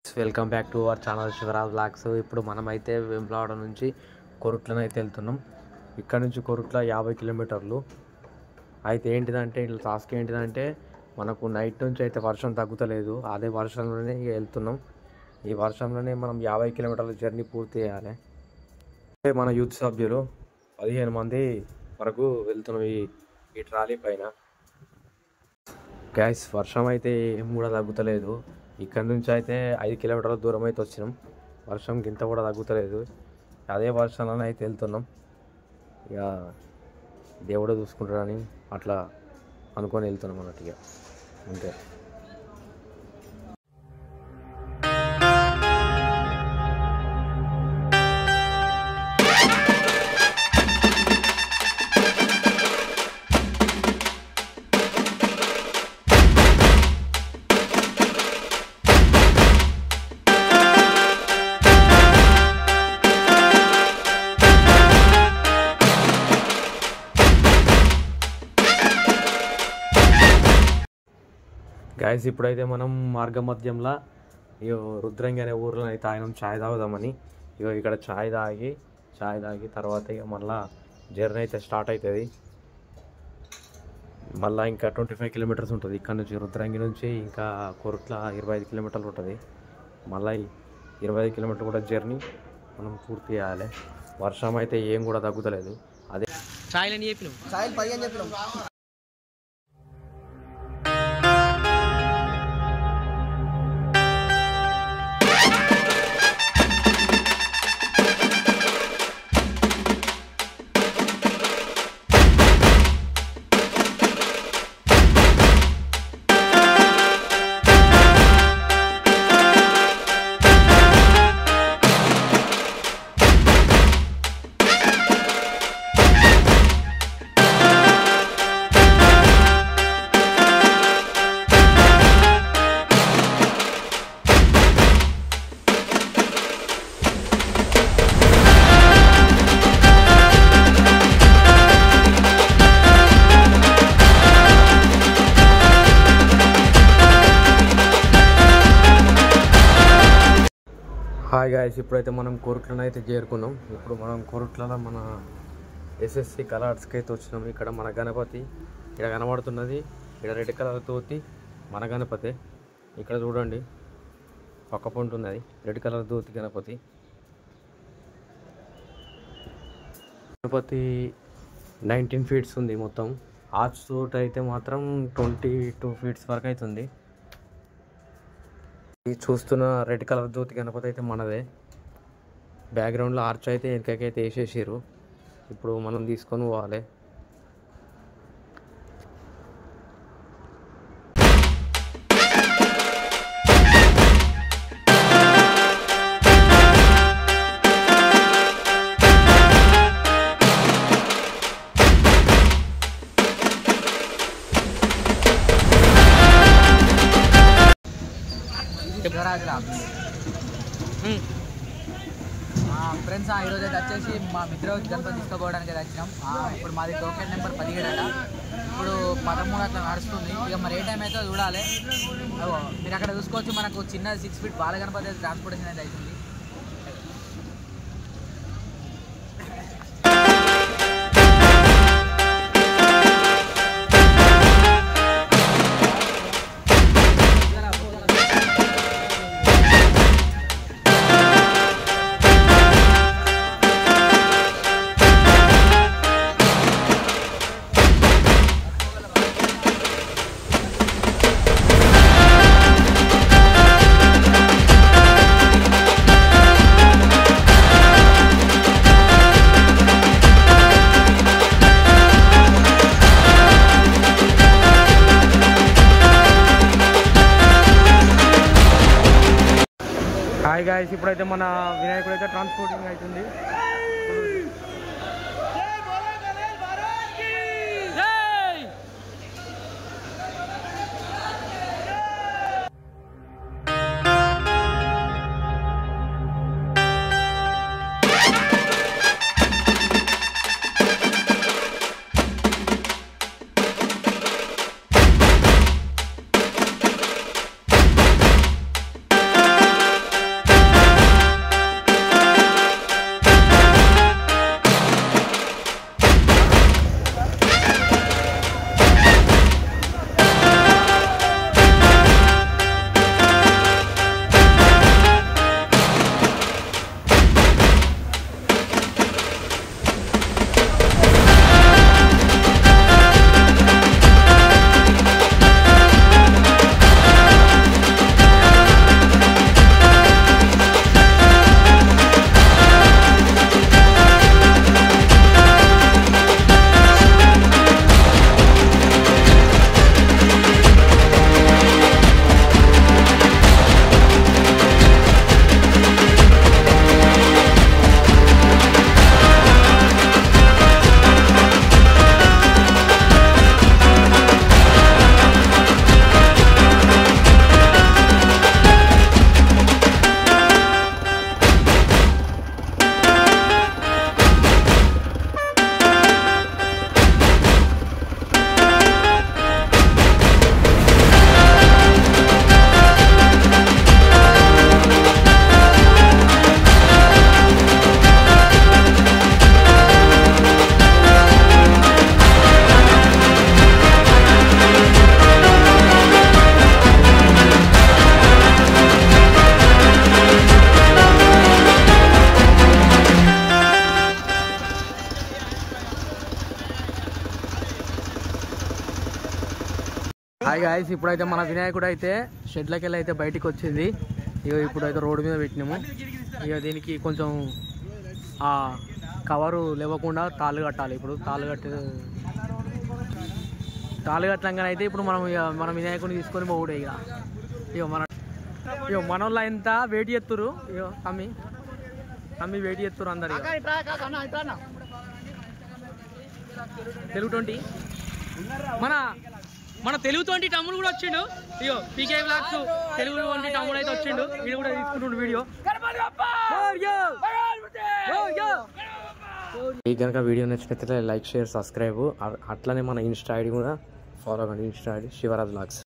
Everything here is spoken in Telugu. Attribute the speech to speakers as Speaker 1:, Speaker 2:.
Speaker 1: Welcome back to our channel Shivraj blogs. ఇప్పుడు మనమైతే వేములవాడ నుంచి కొరుట్లను అయితే వెళ్తున్నాం. ఇక్కడ నుంచి కొరుట్ల 50 కిలోమీటర్లు. అయితే ఏంటిదంటే ఇట్లా టాస్క్ ఏంటిదంటే మనకు నైట్ నుంచి అయితే వర్షం తగ్గుతలేదు. అదే వర్షంలోనే వెళ్తున్నాం. ఈ వర్షంలోనే మనం 50 కిలోమీటర్ల జర్నీ పూర్తి చేయాలి. మన యూత్ సభ్యులు 15 మంది వరకు వెళ్తున్నాం ఈ ట్రాలీ పైన. గ్యాస్ వర్షం అయితే ఏం కూడా తగ్గుతలేదు. ఇక్కడ నుంచి అయితే 5 కిలోమీటర్ల దూరం అయితే వచ్చినాం. వర్షం గింత కూడా తగ్గుతలేదు. అదే వర్షంలోనే అయితే వెళ్తున్నాం. ఇక దేవుడు చూసుకుంటాడని అట్లా అనుకొని వెళ్తున్నాం అన్నట్టు. ఇక అంతే. గాయస్ ఇప్పుడైతే మనం మార్గ మధ్యంలో రుద్రంగి అనే ఊర్లో అయితే ఆయన ఛాయ్ తాగుదామని ఇక్కడ ఛాయ్ తాగి తర్వాత ఇక మళ్ళీ జర్నీ అయితే స్టార్ట్ అవుతుంది. మళ్ళీ ఇంకా 25 కిలోమీటర్స్ ఉంటుంది ఇక్కడ నుంచి. రుద్రంగి నుంచి ఇంకా కొరుట్ల 25 కిలోమీటర్లు ఉంటుంది. మళ్ళీ 25 కిలోమీటర్లు కూడా జర్నీ మనం పూర్తి చేయాలి. వర్షం అయితే ఏం కూడా తగ్గుతలేదు. అదే ఛాయ్ అని చెప్పినాం. హాయ్ గాయస్, ఇప్పుడైతే మనం కొరుట్లను అయితే చేరుకున్నాం. ఇప్పుడు మనం కొరుట్లలో మన ఎస్ఎస్సి కళా ఆర్ట్స్కి అయితే వచ్చినాం. ఇక్కడ మన గణపతి ఇక్కడ కనబడుతున్నది. ఇక్కడ రెడ్ కలర్ తోటి మన గణపతి. ఇక్కడ చూడండి పక్క పొంటు ఉన్నది రెడ్ కలర్ తోటి గణపతి. గణపతి 19 ఫీట్స్ ఉంది మొత్తం. ఆర్చ్ తోటి అయితే మాత్రం 22 ఫీట్స్ వరకు అవుతుంది. చూస్తున్న రెడ్ కలర్ జ్యోతి గణపతి అయితే మనదే. బ్యాక్గ్రౌండ్లో ఆర్చ్ అయితే వెనకకైతే వేసేసారు. ఇప్పుడు మనం తీసుకొని పోవాలి.
Speaker 2: ఫ్రెండ్స్ ఈరోజు అయితే వచ్చేసి మా మిత్ర గణపతి తీసుకోపోవడానికి అయితే వచ్చినాం. ఇప్పుడు మాది టోకెన్ నెంబర్ 17 అట. ఇప్పుడు 13 అట్లా నడుస్తుంది. ఇక మరి ఏ టైం అయితే చూడాలి. మీరు అక్కడ చూసుకోవచ్చు, మనకు చిన్న 6 ఫీట్ బాల గణపతి అయితే ట్రాన్స్పోర్టేషన్ అయితే అవుతుంది.
Speaker 1: హాయ్ గాయస్, ఇప్పుడైతే మన వినాయకుడు అయితే ట్రాన్స్పోర్టింగ్ అవుతుంది. గాయస్ ఇప్పుడైతే మన వినాయకుడు అయితే షెడ్లకి వెళ్ళి అయితే బయటికి వచ్చింది. ఇక ఇప్పుడైతే రోడ్డు మీద పెట్టినాము. ఇక దీనికి కొంచెం ఆ కవరు లేవకుండా తాళ్ళు కట్టాలి. ఇప్పుడు తాళ్ళు కట్టంగానే అయితే ఇప్పుడు మనం ఇక మన వినాయకుడిని తీసుకొని పోవుడే. ఇక మన వాళ్ళు ఎంత వెయిట్ చేస్తురు. ఇక తమ్మి వెయిట్ చేస్తురు అందరు. తెలుగు 20 మన తెలుగు 20 తమ్ముడు కూడా వచ్చిండు. ఇగో పీకే బ్లాగ్స్ తెలుగు 20 తమ్ముడు అయితే వచ్చిండు. వీడు కూడా తీసుకుంటుండు వీడియో. మీకు కనుక వీడియో నచ్చినట్లయితే లైక్ షేర్ సబ్స్క్రైబ్. అట్లనే మన ఇన్స్టా ఐడి కూడా ఫాలో కండి. Insta ID Shivraj blogs.